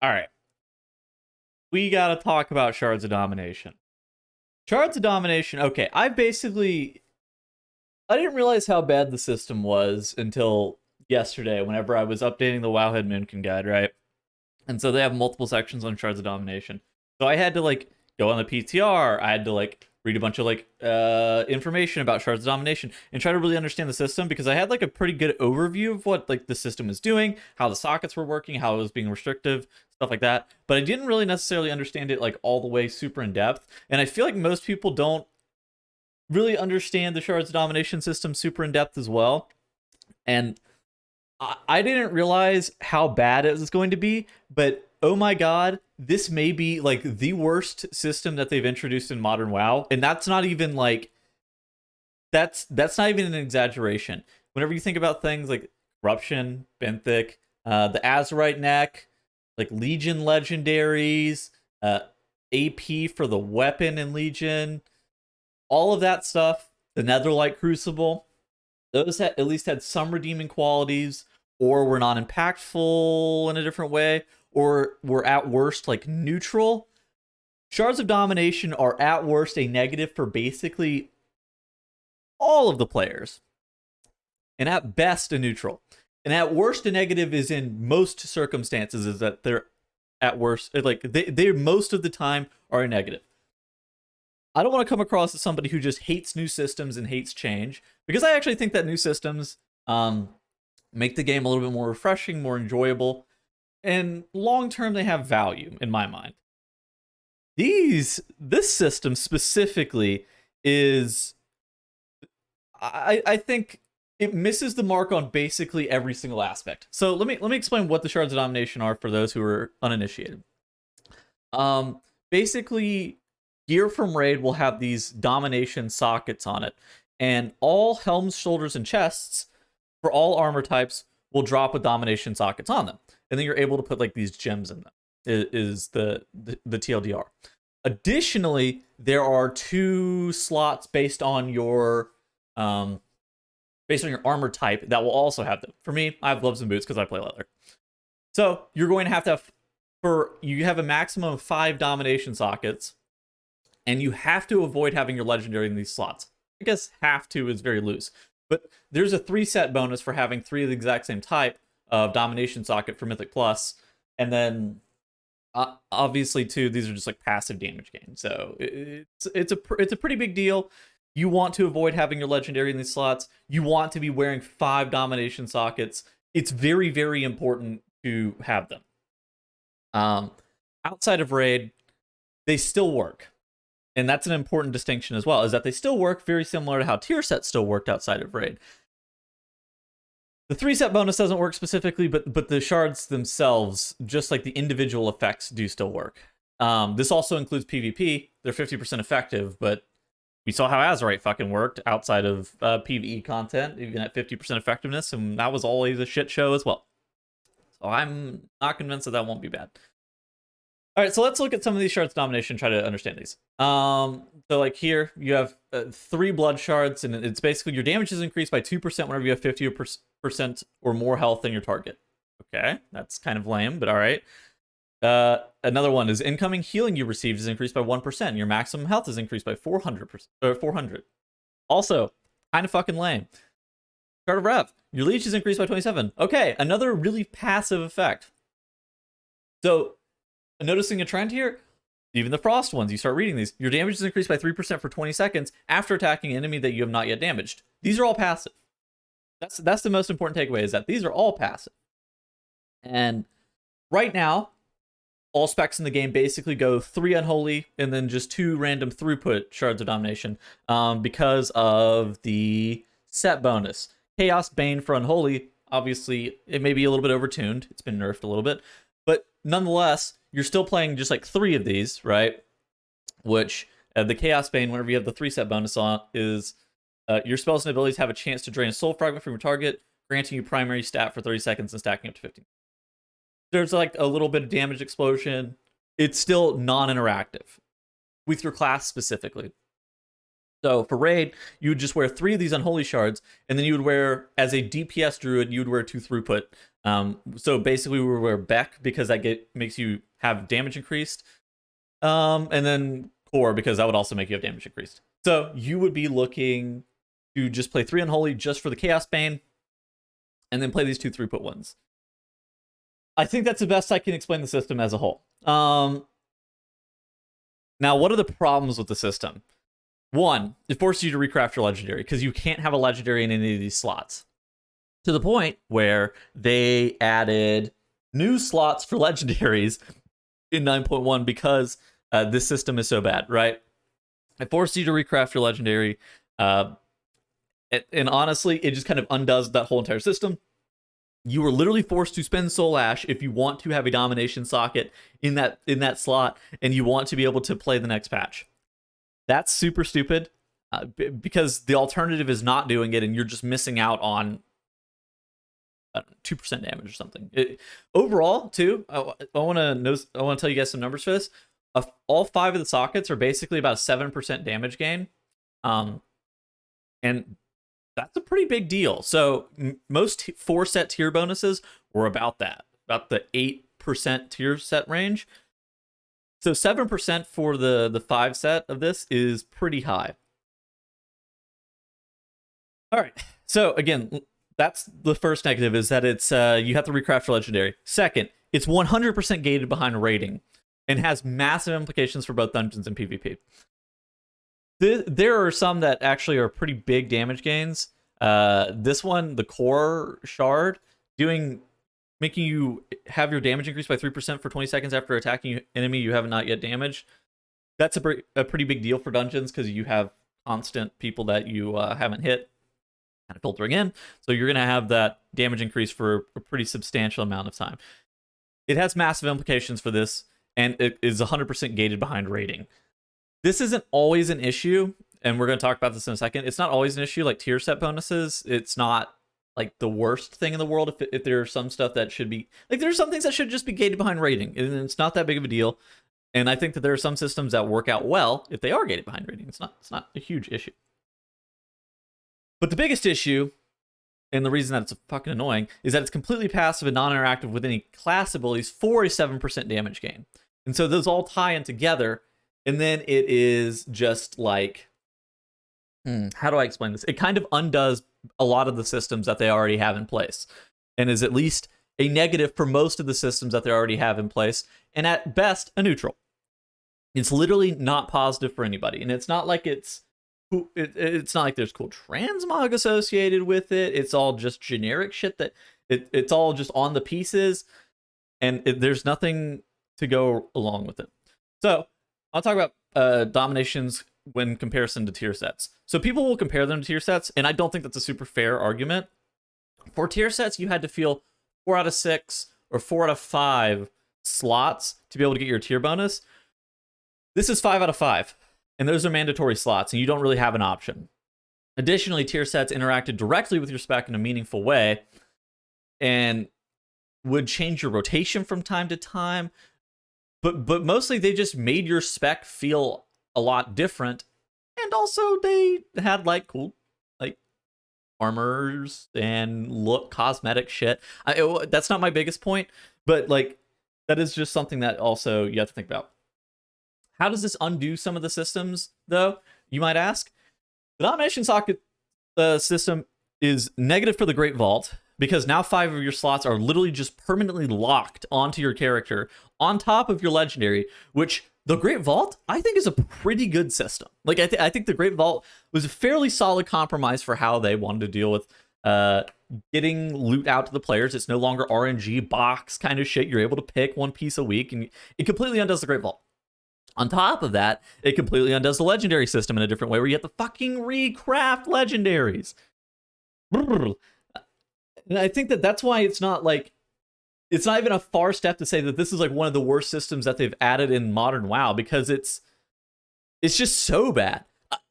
All right. We got to talk about Shards of Domination. Shards of Domination, okay, I didn't realize how bad the system was until yesterday whenever I was updating the Wowhead Moonkin guide, right? And so they have multiple sections on Shards of Domination. So I had to like go on the PTR. I had to like read a bunch of like information about Shards of Domination and try to really understand the system because I had like a pretty good overview of what like the system was doing, how the sockets were working, how it was being restrictive, stuff like that. But I didn't really necessarily understand it like all the way super in depth. And I feel like most people don't really understand the Shards of Domination system super in depth as well. And I didn't realize how bad it was going to be, but oh my god, this may be like the worst system that they've introduced in modern WoW, and that's not even like that's not even an exaggeration. Whenever you think about things like corruption, benthic, the Azurite neck, like Legion legendaries, AP for the weapon in Legion, all of that stuff, the Netherlight Crucible, those at least had some redeeming qualities, or were not impactful in a different way, or were at worst like neutral. Shards of Domination are at worst a negative for basically all of the players, and at best a neutral. And at worst a negative is in most circumstances is that they're at worst like they most of the time are a negative. I don't want to come across as somebody who just hates new systems and hates change, because I actually think that new systems make the game a little bit more refreshing, more enjoyable, and long term they have value in my mind. This system specifically is, I think it misses the mark on basically every single aspect. So let me explain what the Shards of Domination are for those who are uninitiated. Basically, gear from Raid will have these domination sockets on it, and all helms, shoulders, and chests for all armor types will drop with domination sockets on them, and then you're able to put like these gems in them. Is the TLDR. Additionally, there are 2 slots based on your armor type that will also have them. For me, I have gloves and boots because I play leather. So you're going to have you have a maximum of 5 domination sockets, and you have to avoid having your legendary in these slots. I guess have to is very loose, but there's a 3 set bonus for having 3 of the exact same type of domination socket for Mythic Plus, and then obviously too, these are just like passive damage gain. So it's a pretty big deal. You want to avoid having your legendary in these slots. You want to be wearing 5 domination sockets. It's very, very important to have them. Outside of Raid, they still work. And that's an important distinction as well, is that they still work very similar to how tier sets still worked outside of Raid. The 3 set bonus doesn't work specifically, but the shards themselves, just like the individual effects, do still work. This also includes PvP. They're 50% effective, but we saw how Azurite fucking worked outside of PvE content, even at 50% effectiveness, and that was always a shit show as well. So I'm not convinced that won't be bad. All right, so let's look at some of these Shards of Domination, try to understand these. So like here, you have 3 blood shards, and it's basically your damage is increased by 2% whenever you have 50% or more health than your target. Okay, that's kind of lame, but all right. Another one is incoming healing you received is increased by 1%. Your maximum health is increased by 400%. 400. Also, kind of fucking lame. Shard of Rev. Your leech is increased by 27. Okay, another really passive effect. So, noticing a trend here, even the frost ones, you start reading these, your damage is increased by 3% for 20 seconds after attacking an enemy that you have not yet damaged. These are all passive. That's the most important takeaway, is that these are all passive. And right now, all specs in the game basically go 3 Unholy and then just 2 random throughput Shards of Domination because of the set bonus. Chaos Bane for Unholy, obviously, it may be a little bit overtuned. It's been nerfed a little bit. But nonetheless, you're still playing just like 3 of these, right? Which the Chaos Bane, whenever you have the 3 set bonus on, is your spells and abilities have a chance to drain a soul fragment from your target, granting you primary stat for 30 seconds and stacking up to 15. There's like a little bit of damage explosion. It's still non-interactive with your class specifically. So for Raid, you would just wear 3 of these Unholy Shards, and then you would wear, as a DPS druid, you would wear 2 throughput So basically we were Beck because that makes you have damage increased. And then Core because that would also make you have damage increased. So you would be looking to just play 3 Unholy just for the Chaos Bane, and then play these 2 3-put ones. I think that's the best I can explain the system as a whole. Now, what are the problems with the system? One, it forces you to recraft your legendary because you can't have a legendary in any of these slots. To the point where they added new slots for legendaries in 9.1 because this system is so bad, right? It forces you to recraft your legendary. And honestly, it just kind of undoes that whole entire system. You are literally forced to spend Soul Ash if you want to have a domination socket in that slot, and you want to be able to play the next patch. That's super stupid because the alternative is not doing it, and you're just missing out on 2% damage or something. Overall, too, I want to tell you guys some numbers for this. All 5 of the sockets are basically about a 7% damage gain, and that's a pretty big deal. So most 4-set tier bonuses were about that, about the 8% tier set range. So 7% for the 5-set of this is pretty high. All right. So again, that's the first negative, is that it's you have to recraft your legendary. Second, it's 100% gated behind rating and has massive implications for both dungeons and PvP. There are some that actually are pretty big damage gains. This one, the Core Shard, making you have your damage increased by 3% for 20 seconds after attacking an enemy you have not yet damaged. That's a pretty big deal for dungeons because you have constant people that you haven't hit kind of filtering in. So you're going to have that damage increase for a pretty substantial amount of time. It has massive implications for this, and it is 100% gated behind rating. This isn't always an issue, and we're going to talk about this in a second. It's not always an issue like tier set bonuses. It's not like the worst thing in the world if there are some stuff that should be... Like, there are some things that should just be gated behind rating, and it's not that big of a deal. And I think that there are some systems that work out well if they are gated behind rating. It's not a huge issue. But the biggest issue, and the reason that it's fucking annoying, is that it's completely passive and non-interactive with any class abilities for a 7% damage gain. And so those all tie in together, and then it is just like... how do I explain this? It kind of undoes a lot of the systems that they already have in place, and is at least a negative for most of the systems that they already have in place, and at best, a neutral. It's literally not positive for anybody, and it's not like it's not like there's cool transmog associated with it. It's all just generic shit that it's all just on the pieces, and there's nothing to go along with it. So I'll talk about dominations when comparison to tier sets. So people will compare them to tier sets, and I don't think that's a super fair argument. For tier sets, you had to feel 4 out of 6 or 4 out of 5 slots to be able to get your tier bonus. This is 5 out of 5, and those are mandatory slots, and you don't really have an option. Additionally, tier sets interacted directly with your spec in a meaningful way and would change your rotation from time to time, but mostly they just made your spec feel a lot different, and also they had like cool like armors and look cosmetic shit. That's not my biggest point, but like that is just something that also you have to think about. How does this undo some of the systems, though, you might ask? The domination socket system is negative for the Great Vault, because now 5 of your slots are literally just permanently locked onto your character on top of your legendary, which the Great Vault, I think, is a pretty good system. Like, I think the Great Vault was a fairly solid compromise for how they wanted to deal with getting loot out to the players. It's no longer RNG box kind of shit. You're able to pick one piece a week, and it completely undoes the Great Vault. On top of that, it completely undoes the legendary system in a different way, where you have to fucking recraft legendaries. And I think that's why it's not even a far step to say that this is like one of the worst systems that they've added in modern WoW, because it's just so bad.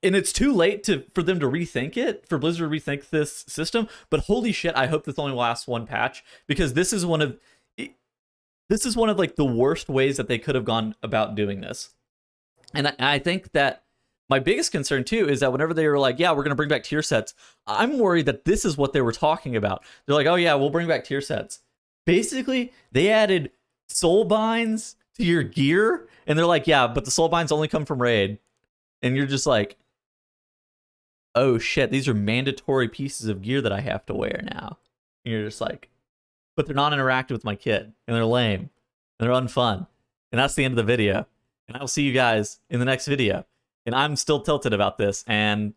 And it's too late for them to rethink it, for Blizzard to rethink this system. But holy shit, I hope this only lasts one patch, because this is one of like the worst ways that they could have gone about doing this. And I think that my biggest concern too is that whenever they were like, yeah, we're going to bring back tier sets, I'm worried that this is what they were talking about. They're like, oh yeah, we'll bring back tier sets. Basically, they added soul binds to your gear, and they're like, yeah, but the soul binds only come from raid. And you're just like, oh shit, these are mandatory pieces of gear that I have to wear now. And you're just like, but they're not interactive with my kit, and they're lame, and they're unfun. And that's the end of the video. And I will see you guys in the next video. And I'm still tilted about this, and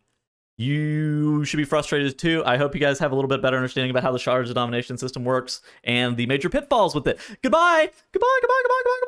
you should be frustrated too. I hope you guys have a little bit better understanding about how the Shards of Domination system works and the major pitfalls with it. Goodbye! Goodbye, goodbye, goodbye, goodbye, goodbye!